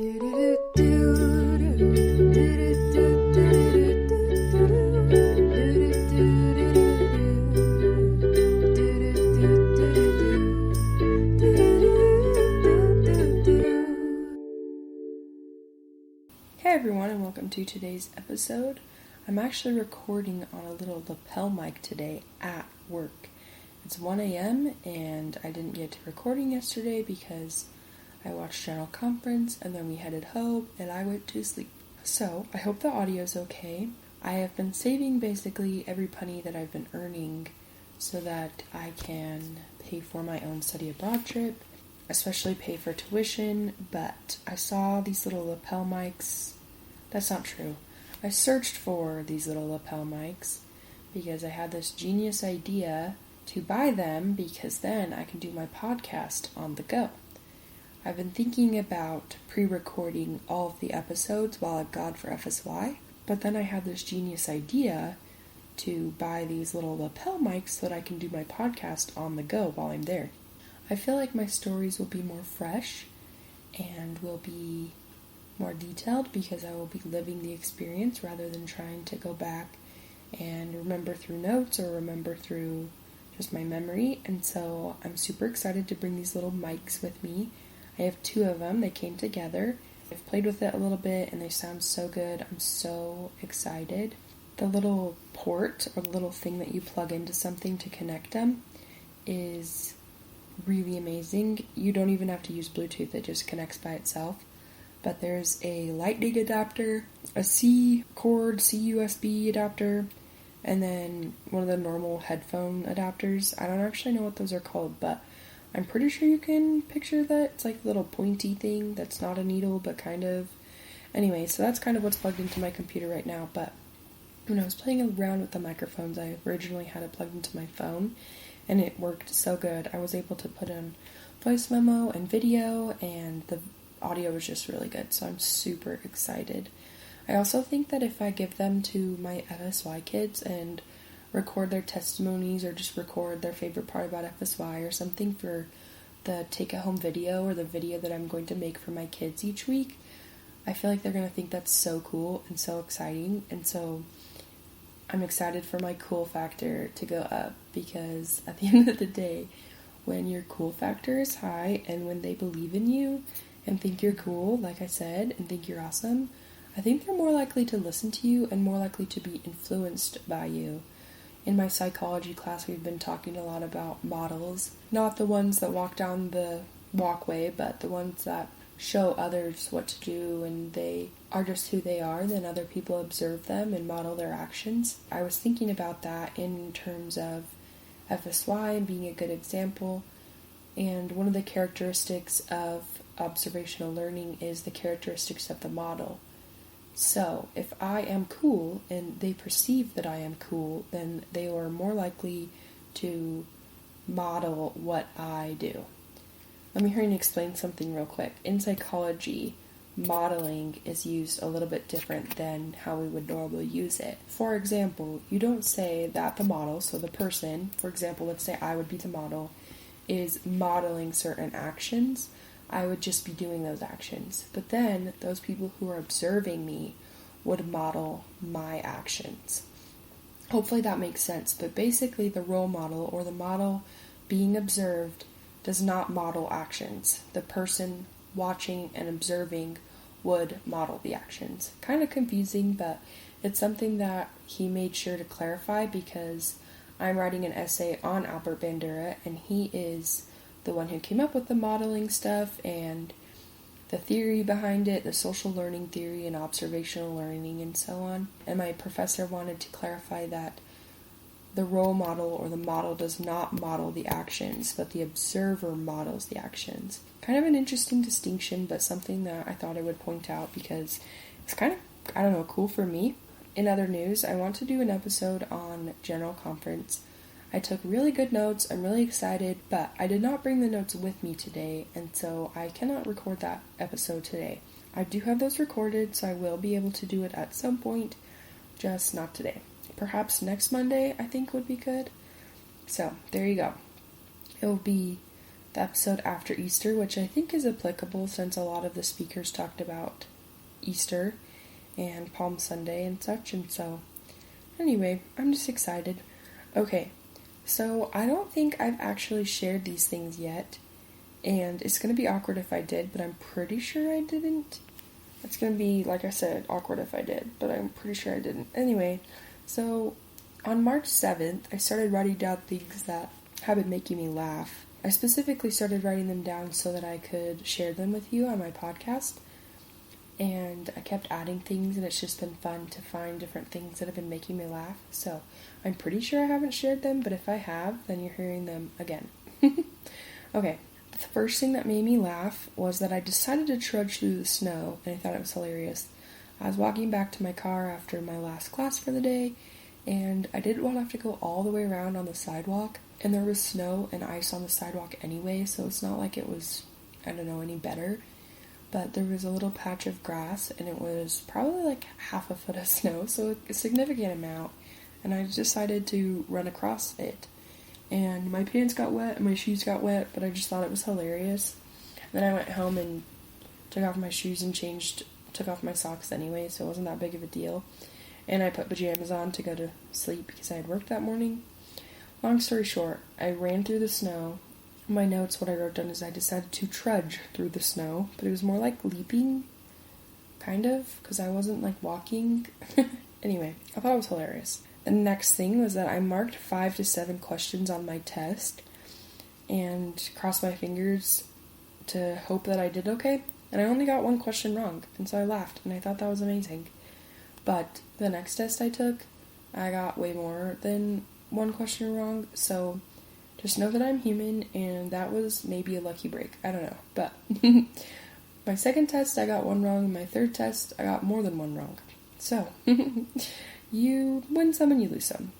Hey everyone, and welcome to today's episode. I'm actually recording on a little lapel mic today at work. It's 1 a.m. and I didn't get to recording yesterday because I watched General Conference and then we headed home and I went to sleep. So, I hope the audio's okay. I have been saving basically every penny that I've been earning so that I can pay for my own study abroad trip, especially pay for tuition, but I saw these little lapel mics. That's not true. I searched for these little lapel mics because I had this genius idea to buy them because then I can do my podcast on the go. I've been thinking about pre-recording all of the episodes while I'm gone for FSY, but then I had this genius idea to buy these little lapel mics so that I can do my podcast on the go while I'm there. I feel like my stories will be more fresh and will be more detailed because I will be living the experience rather than trying to go back and remember through notes or remember through just my memory. And so I'm super excited to bring these little mics with me. I have 2 of them. They came together. I've played with it a little bit and they sound so good. I'm so excited. The little port or the little thing that you plug into something to connect them is really amazing. You don't even have to use Bluetooth. It just connects by itself. But there's a lightning adapter, a C cord, C USB adapter, and then one of the normal headphone adapters. I don't actually know what those are called, but I'm pretty sure you can picture that. It's like a little pointy thing that's not a needle, but kind of. Anyway, so that's kind of what's plugged into my computer right now. But when I was playing around with the microphones, I originally had it plugged into my phone, and it worked so good. I was able to put in voice memo and video, and the audio was just really good, so I'm super excited. I also think that if I give them to my FSY kids and record their testimonies or just record their favorite part about FSY or something for the take-at-home video or the video that I'm going to make for my kids each week, I feel like they're going to think that's so cool and so exciting, and so I'm excited for my cool factor to go up because at the end of the day, when your cool factor is high and when they believe in you and think you're cool, like I said, and think you're awesome, I think they're more likely to listen to you and more likely to be influenced by you. In my psychology class, we've been talking a lot about models. Not the ones that walk down the walkway, but the ones that show others what to do and they are just who they are, then other people observe them and model their actions. I was thinking about that in terms of FSY and being a good example. And one of the characteristics of observational learning is the characteristics of the model. So, if I am cool and they perceive that I am cool, then they are more likely to model what I do. Let me hear you explain something real quick. In psychology, modeling is used a little bit different than how we would normally use it. For example, you don't say that the model, so the person, for example, let's say I would be the model, is modeling certain actions. I would just be doing those actions. But then those people who are observing me would model my actions. Hopefully that makes sense. But basically the role model or the model being observed does not model actions. The person watching and observing would model the actions. Kind of confusing, but it's something that he made sure to clarify because I'm writing an essay on Albert Bandura, and he is the one who came up with the modeling stuff and the theory behind it, the social learning theory and observational learning and so on. And my professor wanted to clarify that the role model or the model does not model the actions, but the observer models the actions. Kind of an interesting distinction, but something that I thought I would point out because it's kind of, cool for me. In other news, I want to do an episode on General Conference. I took really good notes, I'm really excited, but I did not bring the notes with me today, and so I cannot record that episode today. I do have those recorded, so I will be able to do it at some point, just not today. Perhaps next Monday, I think would be good. So, there you go. It will be the episode after Easter, which I think is applicable since a lot of the speakers talked about Easter and Palm Sunday and such, and so anyway, I'm just excited. Okay, so I don't think I've actually shared these things yet, and it's going to be awkward if I did, but I'm pretty sure I didn't. It's going to be, like I said, awkward if I did, but I'm pretty sure I didn't. Anyway, so on March 7th, I started writing down things that have been making me laugh. I specifically started writing them down so that I could share them with you on my podcast. And I kept adding things, and it's just been fun to find different things that have been making me laugh. So I'm pretty sure I haven't shared them, but if I have, then you're hearing them again. Okay, the first thing that made me laugh was that I decided to trudge through the snow, and I thought it was hilarious. I was walking back to my car after my last class for the day, and I didn't want to have to go all the way around on the sidewalk, and there was snow and ice on the sidewalk anyway, so it's not like it was, I don't know, any better. But there was a little patch of grass, and it was probably like half a foot of snow, so a significant amount, and I decided to run across it. And my pants got wet, and my shoes got wet, but I just thought it was hilarious. Then I went home and took off my shoes and took off my socks anyway, so it wasn't that big of a deal. And I put pajamas on to go to sleep because I had work that morning. Long story short, I ran through the snow. In my notes, what I wrote down is I decided to trudge through the snow, but it was more like leaping, kind of, because I wasn't like walking. Anyway, I thought it was hilarious. The next thing was that I marked 5 to 7 questions on my test and crossed my fingers to hope that I did okay, and I only got 1 question wrong, and so I laughed, and I thought that was amazing. But the next test I took, I got way more than 1 question wrong, so just know that I'm human, and that was maybe a lucky break. I don't know, but my second test, I got 1 wrong, and my third test, I got more than 1 wrong. So, you win some and you lose some.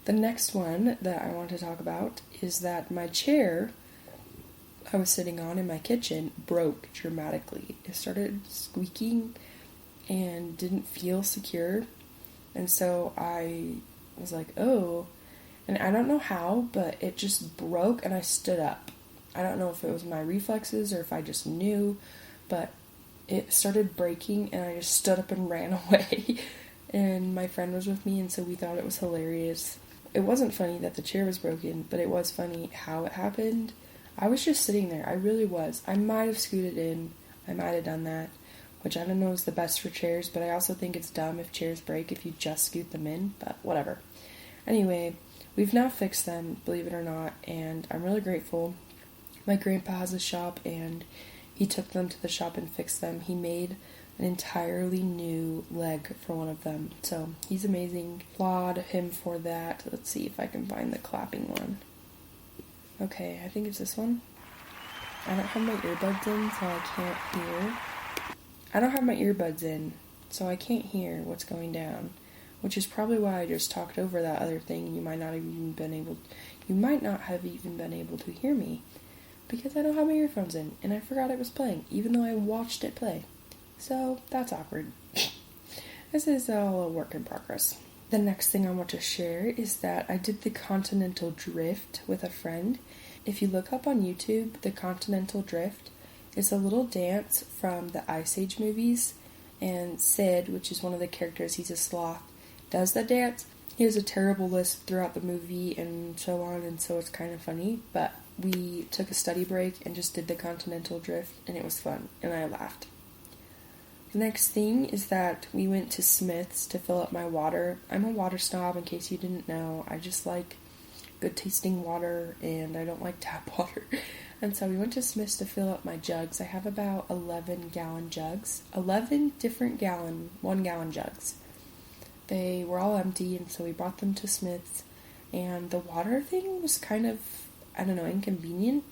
The next one that I want to talk about is that my chair I was sitting on in my kitchen broke dramatically. It started squeaking and didn't feel secure, and so I was like, oh. And I don't know how, but it just broke and I stood up. I don't know if it was my reflexes or if I just knew, but it started breaking and I just stood up and ran away. And my friend was with me, and so we thought it was hilarious. It wasn't funny that the chair was broken, but it was funny how it happened. I was just sitting there. I really was. I might have scooted in. I might have done that, which I don't know is the best for chairs, but I also think it's dumb if chairs break if you just scoot them in, but whatever. Anyway, we've now fixed them, believe it or not, and I'm really grateful. My grandpa has a shop, and he took them to the shop and fixed them. He made an entirely new leg for one of them, so he's amazing. Applaud him for that. Let's see if I can find the clapping one. Okay, I think it's this one. I don't have my earbuds in, so I can't hear. I don't have my earbuds in, so I can't hear what's going down, which is probably why I just talked over that other thing. You might not have even been able to hear me, because I don't have my earphones in, and I forgot it was playing, even though I watched it play. So, that's awkward. This is all a work in progress. The next thing I want to share is that I did the continental drift with a friend. If you look up on YouTube, the continental drift is a little dance from the Ice Age movies, and Sid, which is one of the characters, he's a sloth, does the dance. He has a terrible lisp throughout the movie and so on, and so it's kind of funny, but we took a study break and just did the continental drift, and it was fun, and I laughed. The next thing is that we went to Smith's to fill up my water. I'm a water snob, in case you didn't know. I just like good tasting water, and I don't like tap water. And so we went to Smith's to fill up my jugs. I have about 11 gallon jugs. 11 different 1 gallon jugs. They were all empty, and so we brought them to Smith's. And the water thing was kind of, I don't know, inconvenient.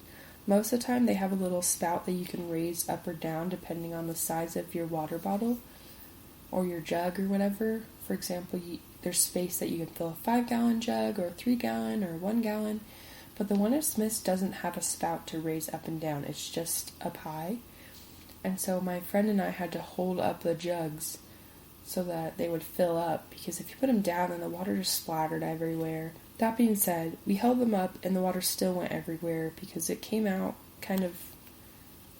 Most of the time they have a little spout that you can raise up or down depending on the size of your water bottle or your jug or whatever. For example, there's space that you can fill a 5 gallon jug or a 3 gallon or 1 gallon. But the one at Smith's doesn't have a spout to raise up and down. It's just up high. And so my friend and I had to hold up the jugs so that they would fill up, because if you put them down then the water just splattered everywhere That being said, we held them up and the water still went everywhere because it came out kind of,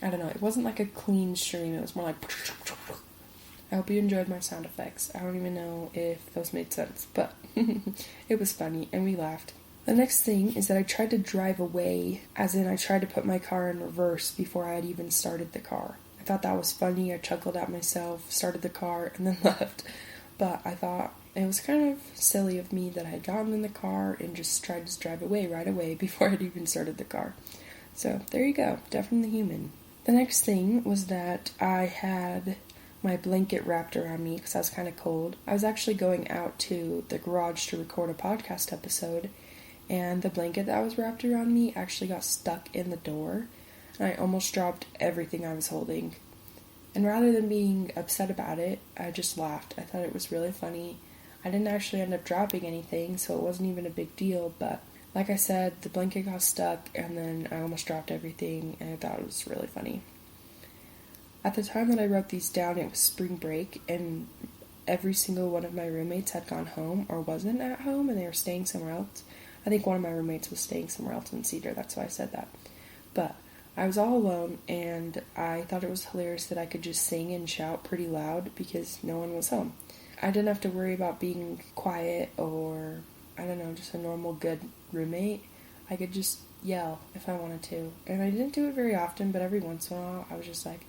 I don't know, it wasn't like a clean stream, it was more like... I hope you enjoyed my sound effects. I don't even know if those made sense, but it was funny and we laughed. The next thing is that I tried to drive away, as in I tried to put my car in reverse before I had even started the car. I thought that was funny. I chuckled at myself, started the car, and then left. But I thought it was kind of silly of me that I had gotten in the car and just tried to drive away right away before I'd even started the car. So there you go, definitely human. The next thing was that I had my blanket wrapped around me because I was kind of cold. I was actually going out to the garage to record a podcast episode, and the blanket that was wrapped around me actually got stuck in the door, and I almost dropped everything I was holding. And rather than being upset about it, I just laughed. I thought it was really funny. I didn't actually end up dropping anything, so it wasn't even a big deal, but like I said, the blanket got stuck, and then I almost dropped everything, and I thought it was really funny. At the time that I wrote these down, it was spring break, and every single one of my roommates had gone home or wasn't at home, and they were staying somewhere else. I think one of my roommates was staying somewhere else in Cedar, that's why I said that. But I was all alone, and I thought it was hilarious that I could just sing and shout pretty loud because no one was home. I didn't have to worry about being quiet or, I don't know, just a normal good roommate. I could just yell if I wanted to. And I didn't do it very often, but every once in a while I was just like,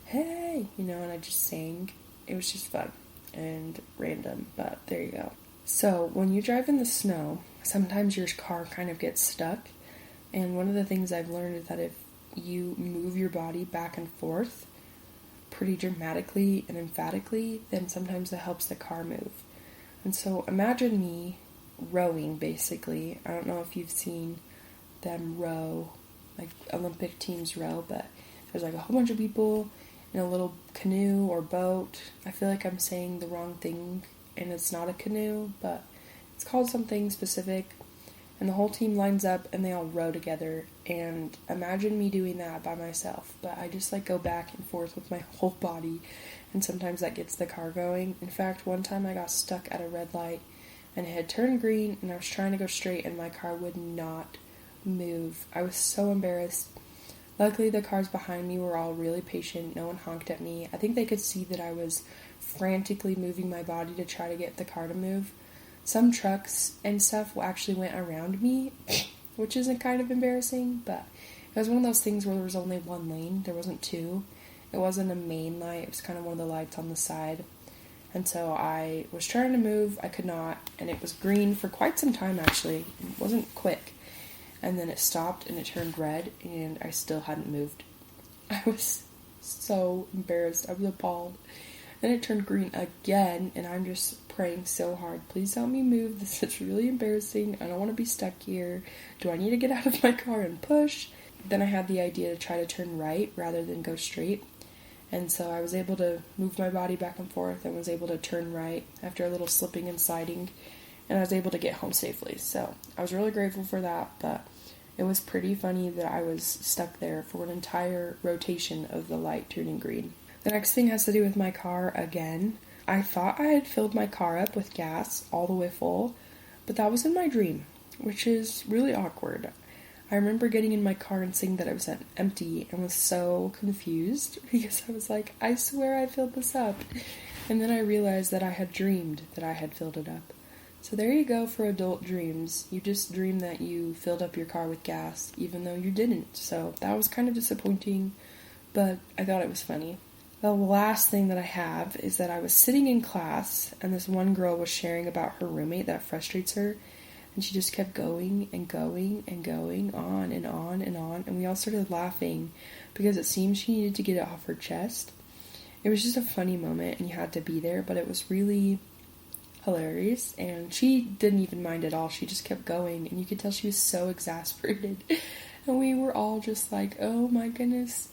hey, and I just sang. It was just fun and random, but there you go. So when you drive in the snow, sometimes your car kind of gets stuck, and one of the things I've learned is that if you move your body back and forth pretty dramatically and emphatically, then sometimes that helps the car move. And so imagine me rowing, basically. I don't know if you've seen them row, like Olympic teams row, but there's like a whole bunch of people in a little canoe or boat. I feel like I'm saying the wrong thing, and it's not a canoe, but it's called something specific, and the whole team lines up and they all row together. And imagine me doing that by myself, but I just like go back and forth with my whole body, and sometimes that gets the car going. In fact, one time I got stuck at a red light and it had turned green, and I was trying to go straight and my car would not move. I was so embarrassed. Luckily, the cars behind me were all really patient. No one honked at me. I think they could see that I was frantically moving my body to try to get the car to move. Some trucks and stuff actually went around me, which isn't kind of embarrassing, but it was one of those things where there was only one lane. There wasn't two. It wasn't a main light. It was kind of one of the lights on the side. And so I was trying to move. I could not, and it was green for quite some time, actually. It wasn't quick. And then it stopped and it turned red, and I still hadn't moved. I was so embarrassed. I was appalled. Then it turned green again, and I'm just praying so hard. Please help me move. This is really embarrassing. I don't want to be stuck here. Do I need to get out of my car and push? Then I had the idea to try to turn right rather than go straight. And so I was able to move my body back and forth and was able to turn right after a little slipping and sliding. And I was able to get home safely. So I was really grateful for that, but it was pretty funny that I was stuck there for an entire rotation of the light turning green. The next thing has to do with my car again. I thought I had filled my car up with gas all the way full, but that was in my dream, which is really awkward. I remember getting in my car and seeing that it was empty and was so confused because I was like, I swear I filled this up. And then I realized that I had dreamed that I had filled it up. So there you go for adult dreams. You just dream that you filled up your car with gas, even though you didn't. So that was kind of disappointing, but I thought it was funny. The last thing that I have is that I was sitting in class, and this one girl was sharing about her roommate that frustrates her, and she just kept going and going and going on and on and on, and we all started laughing because it seemed she needed to get it off her chest. It was just a funny moment, and you had to be there, but it was really hilarious, and she didn't even mind at all. She just kept going, and you could tell she was so exasperated, and we were all just like, oh my goodness,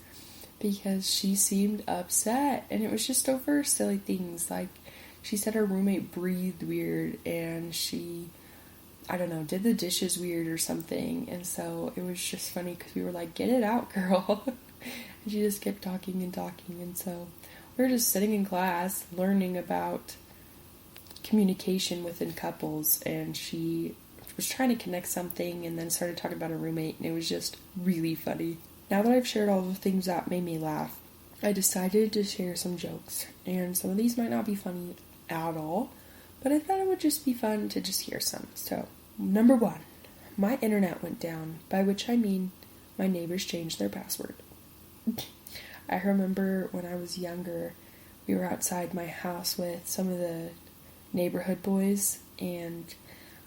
because she seemed upset, and it was just over silly things. Like, she said her roommate breathed weird, and she, I don't know, did the dishes weird or something, and so it was just funny because we were like, get it out, girl. And she just kept talking and talking, and so we were just sitting in class learning about communication within couples, and she was trying to connect something and then started talking about a roommate, and it was just really funny. Now that I've shared all the things that made me laugh, I decided to share some jokes, and some of these might not be funny at all, but I thought it would just be fun to just hear some. So, number 1, my internet went down, by which I mean my neighbors changed their password. I remember when I was younger, we were outside my house with some of the neighborhood boys, and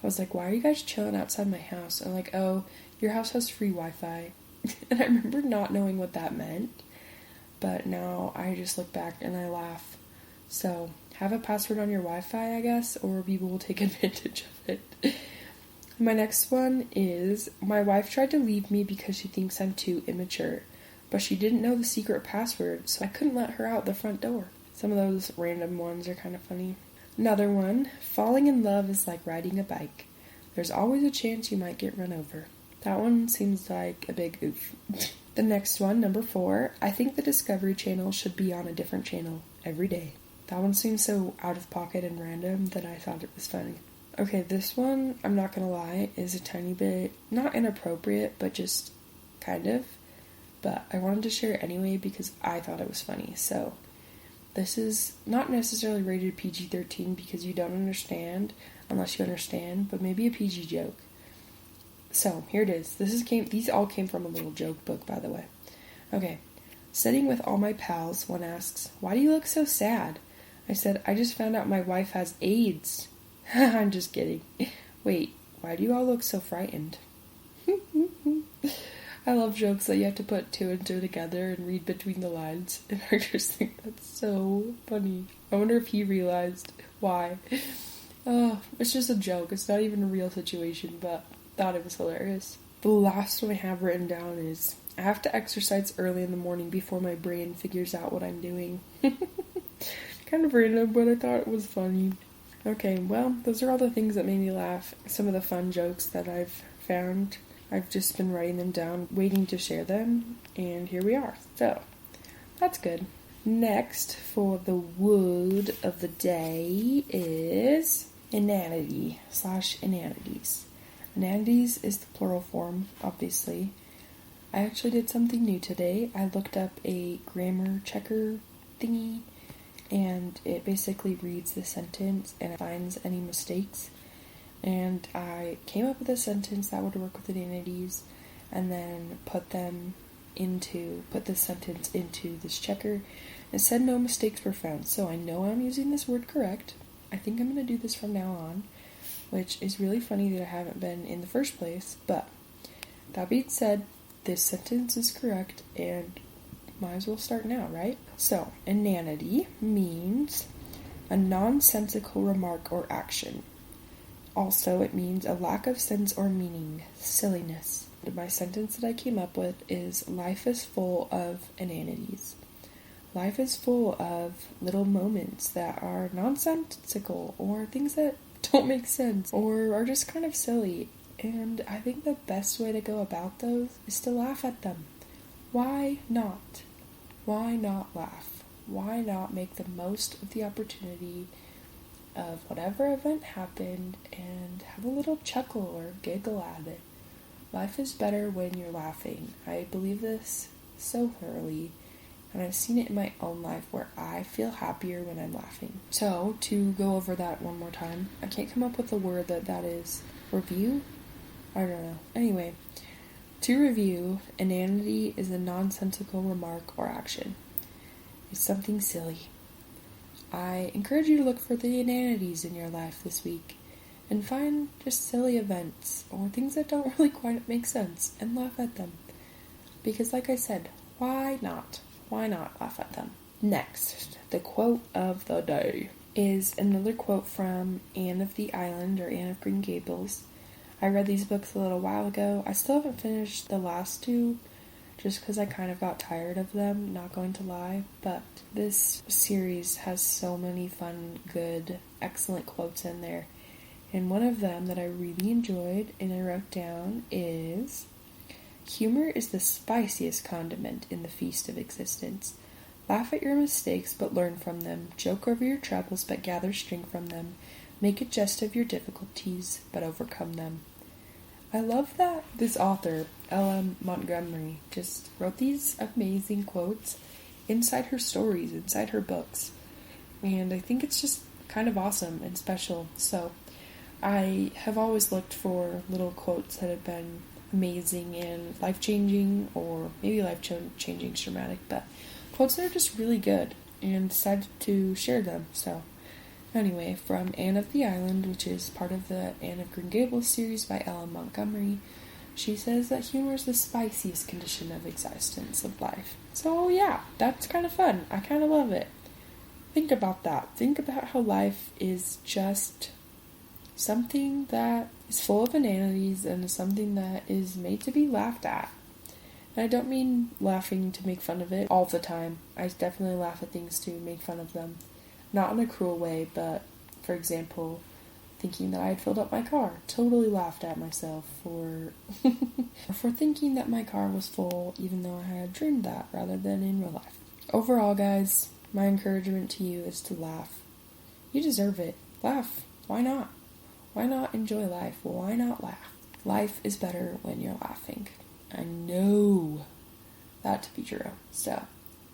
I was like, why are you guys chilling outside my house? And like, oh, your house has free Wi-Fi. And I remember not knowing what that meant, but now I just look back and I laugh. So, have a password on your Wi-Fi, I guess, or people will take advantage of it. My next one is, my wife tried to leave me because she thinks I'm too immature, but she didn't know the secret password, so I couldn't let her out the front door. Some of those random ones are kind of funny. Another one, falling in love is like riding a bike. There's always a chance you might get run over. That one seems like a big oof. The next one, number 4, I think the Discovery Channel should be on a different channel every day. That one seems so out of pocket and random that I thought it was funny. Okay, this one, I'm not gonna lie, is a tiny bit, not inappropriate, but just kind of. But I wanted to share it anyway because I thought it was funny. So, this is not necessarily rated PG-13 because you don't understand, unless you understand, but maybe a PG joke. So, here it is. These all came from a little joke book, by the way. Okay. Sitting with all my pals, one asks, why do you look so sad? I said, I just found out my wife has AIDS. I'm just kidding. Wait, why do you all look so frightened? I love jokes that you have to put 2 and 2 together and read between the lines. And I just think that's so funny. I wonder if he realized why. Oh, it's just a joke. It's not even a real situation, but thought it was hilarious. The last one I have written down is, I have to exercise early in the morning before my brain figures out what I'm doing. Kind of random, but I thought it was funny. Okay, well, those are all the things that made me laugh. Some of the fun jokes that I've found. I've just been writing them down, waiting to share them, and here we are. So, that's good. Next, for the word of the day is inanity/inanities. Inanities is the plural form, obviously. I actually did something new today. I looked up a grammar checker thingy, and it basically reads the sentence and it finds any mistakes. And I came up with a sentence that would work with inanities, and then put the sentence into this checker. It said no mistakes were found, so I know I'm using this word correct. I think I'm going to do this from now on, which is really funny that I haven't been in the first place, but that being said, this sentence is correct, and might as well start now, right? So, inanity means a nonsensical remark or action. Also, it means a lack of sense or meaning, silliness. My sentence that I came up with is, life is full of inanities. Life is full of little moments that are nonsensical, or things that don't make sense, or are just kind of silly. And I think the best way to go about those is to laugh at them. Why not? Why not laugh? Why not make the most of the opportunity of whatever event happened and have a little chuckle or giggle at it? Life is better when you're laughing. I believe this so thoroughly, and I've seen it in my own life where I feel happier when I'm laughing. So, to go over that one more time, I can't come up with a word that is. Review? I don't know. Anyway, to review, inanity is a nonsensical remark or action. It's something silly. I encourage you to look for the inanities in your life this week and find just silly events or things that don't really quite make sense and laugh at them. Because like I said, why not? Why not laugh at them? Next, the quote of the day is another quote from Anne of the Island, or Anne of Green Gables. I read these books a little while ago. I still haven't finished the last 2, just because I kind of got tired of them, not going to lie. But this series has so many fun, good, excellent quotes in there. And one of them that I really enjoyed and I wrote down is, humor is the spiciest condiment in the feast of existence. Laugh at your mistakes, but learn from them. Joke over your troubles, but gather strength from them. Make a jest of your difficulties, but overcome them. I love that this author, L.M. Montgomery, just wrote these amazing quotes inside her stories, inside her books. And I think it's just kind of awesome and special. So I have always looked for little quotes that have been amazing and life-changing, or maybe life-changing is dramatic, but quotes that are just really good, and decided to share them. So anyway, from Anne of the Island, which is part of the Anne of Green Gables series by L.M. Montgomery, she says that humor is the spiciest condition of existence of life. So yeah, that's kind of fun. I kind of love it. Think about that. Think about how life is just something that is full of inanities and something that is made to be laughed at. And I don't mean laughing to make fun of it all the time. I definitely laugh at things to make fun of them. Not in a cruel way, but, for example, thinking that I had filled up my car. Totally laughed at myself for for thinking that my car was full, even though I had dreamed that, rather than in real life. Overall, guys, my encouragement to you is to laugh. You deserve it. Laugh. Why not? Why not enjoy life? Why not laugh? Life is better when you're laughing. I know that to be true. So,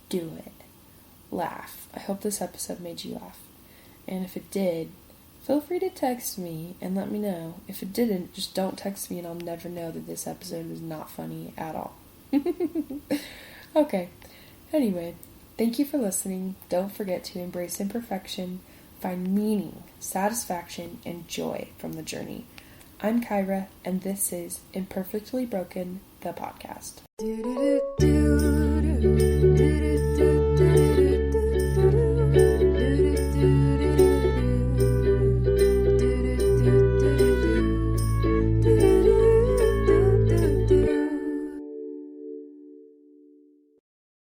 do it. Laugh. I hope this episode made you laugh. And if it did, feel free to text me and let me know. If it didn't, just don't text me and I'll never know that this episode was not funny at all. Okay. Anyway, thank you for listening. Don't forget to embrace imperfection, find meaning, satisfaction, and joy from the journey. I'm Kyra, and this is Imperfectly Broken, the podcast.